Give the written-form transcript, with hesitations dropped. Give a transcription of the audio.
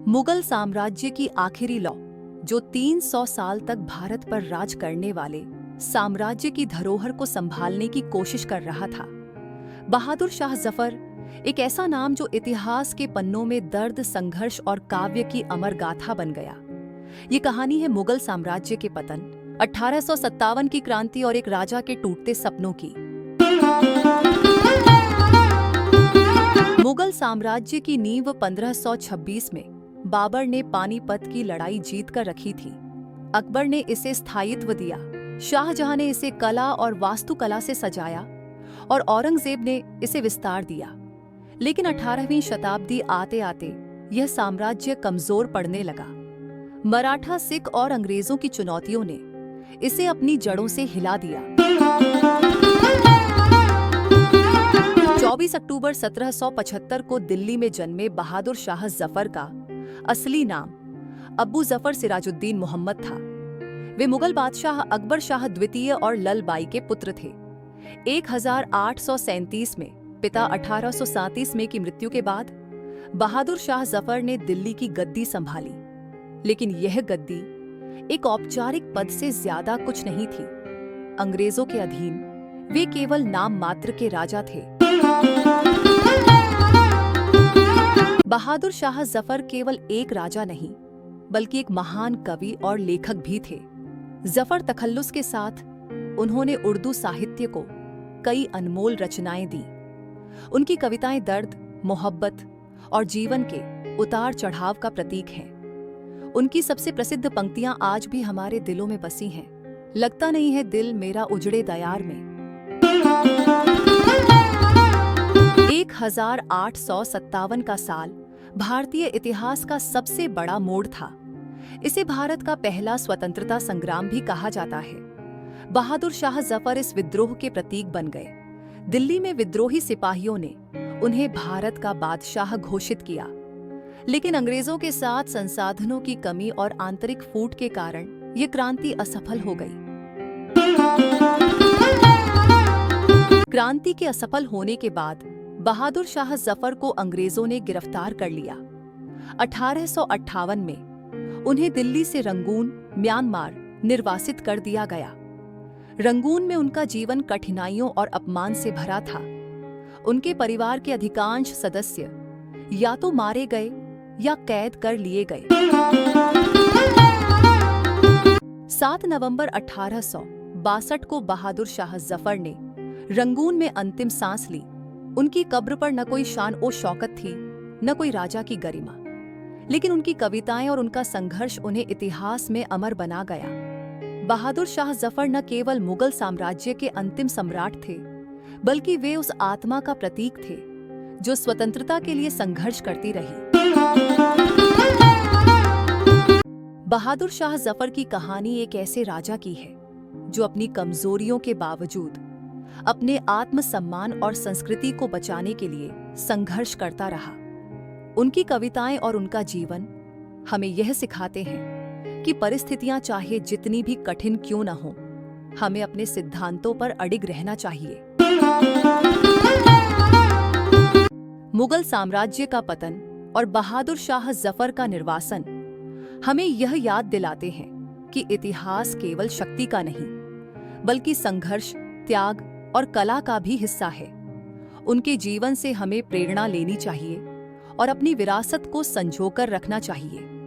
मुगल साम्राज्य की आखिरी लौ, जो 300 साल तक भारत पर राज करने वाले साम्राज्य की धरोहर को संभालने की कोशिश कर रहा था। बहादुर शाह जफर, एक ऐसा नाम जो इतिहास के पन्नों में दर्द, संघर्ष और काव्य की अमर गाथा बन गया। ये कहानी है मुगल साम्राज्य के पतन, 1857 की क्रांति और एक राजा के टूटते सपनों की। मुगल साम्राज्य की नींव 1526 में बाबर ने पानीपत की लड़ाई जीतकर रखी थी। अकबर ने इसे स्थायित्व दिया, शाहजहां ने इसे कला और वास्तुकला से सजाया और औरंगजेब ने इसे विस्तार दिया। लेकिन 18वीं शताब्दी आते आते यह साम्राज्य कमजोर पड़ने लगा। मराठा, सिख और अंग्रेजों की चुनौतियों ने इसे अपनी जड़ों से हिला दिया। 24 अक्टूबर 1775 को दिल्ली में जन्मे बहादुर शाह जफर का असली नाम अब्बू जफर सिराजुद्दीन मोहम्मद था। वे मुगल बादशाह अकबर शाह द्वितीय और ललबाई के पुत्र थे। 1837 में पिता 1837 में की मृत्यु के बाद बहादुर शाह जफर ने दिल्ली की गद्दी संभाली। लेकिन यह गद्दी एक औपचारिक पद से ज्यादा कुछ नहीं थी। अंग्रेजों के अधीन वे केवल नाम मात्र के राजा थे। बहादुर शाह जफर केवल एक राजा नहीं, बल्कि एक महान कवि और लेखक भी थे। जफर तखल्लुस के साथ उन्होंने उर्दू साहित्य को कई अनमोल रचनाएं दी। उनकी कविताएं दर्द, मोहब्बत और जीवन के उतार चढ़ाव का प्रतीक हैं। उनकी सबसे प्रसिद्ध पंक्तियां आज भी हमारे दिलों में बसी हैं। लगता नहीं है दिल मेरा उजड़े दयार में। 1857 का साल भारतीय इतिहास का सबसे बड़ा मोड़ था। इसे भारत का पहला स्वतंत्रता संग्राम भी कहा जाता है। बहादुर शाह जफर इस विद्रोह के प्रतीक बन गए। दिल्ली में विद्रोही सिपाहियों ने उन्हें भारत का बादशाह घोषित किया। लेकिन अंग्रेजों के साथ संसाधनों की कमी और आंतरिक फूट के कारण ये क्रांति असफल हो गई। क्रांति के असफल होने के बाद बहादुर शाह जफर को अंग्रेजों ने गिरफ्तार कर लिया। 1858 में उन्हें दिल्ली से रंगून, म्यांमार निर्वासित कर दिया गया। रंगून में उनका जीवन कठिनाइयों और अपमान से भरा था। उनके परिवार के अधिकांश सदस्य या तो मारे गए या कैद कर लिए गए। 7 नवंबर 1862 को बहादुर शाह जफर ने रंगून में अंतिम सांस ली। उनकी कब्र पर न कोई शान ओ शौकत थी, न कोई राजा की गरिमा, लेकिन उनकी कविताएं और उनका संघर्ष उन्हें इतिहास में अमर बना गया। बहादुर शाह जफर न केवल मुगल साम्राज्य के अंतिम सम्राट थे, बल्कि वे उस आत्मा का प्रतीक थे जो स्वतंत्रता के लिए संघर्ष करती रही। बहादुर शाह जफर की कहानी एक ऐसे राजा की है जो अपनी कमजोरियों के बावजूद अपने आत्मसम्मान और संस्कृति को बचाने के लिए संघर्ष करता रहा। उनकी कविताएं और उनका जीवन हमें यह सिखाते हैं कि परिस्थितियां चाहे जितनी भी कठिन क्यों न हो, हमें अपने सिद्धांतों पर अडिग रहना चाहिए। मुगल साम्राज्य का पतन और बहादुर शाह जफर का निर्वासन हमें यह याद दिलाते हैं कि इतिहास केवल शक्ति का नहीं, बल्कि संघर्ष, त्याग और कला का भी हिस्सा है। उनके जीवन से हमें प्रेरणा लेनी चाहिए और अपनी विरासत को संजोकर रखना चाहिए।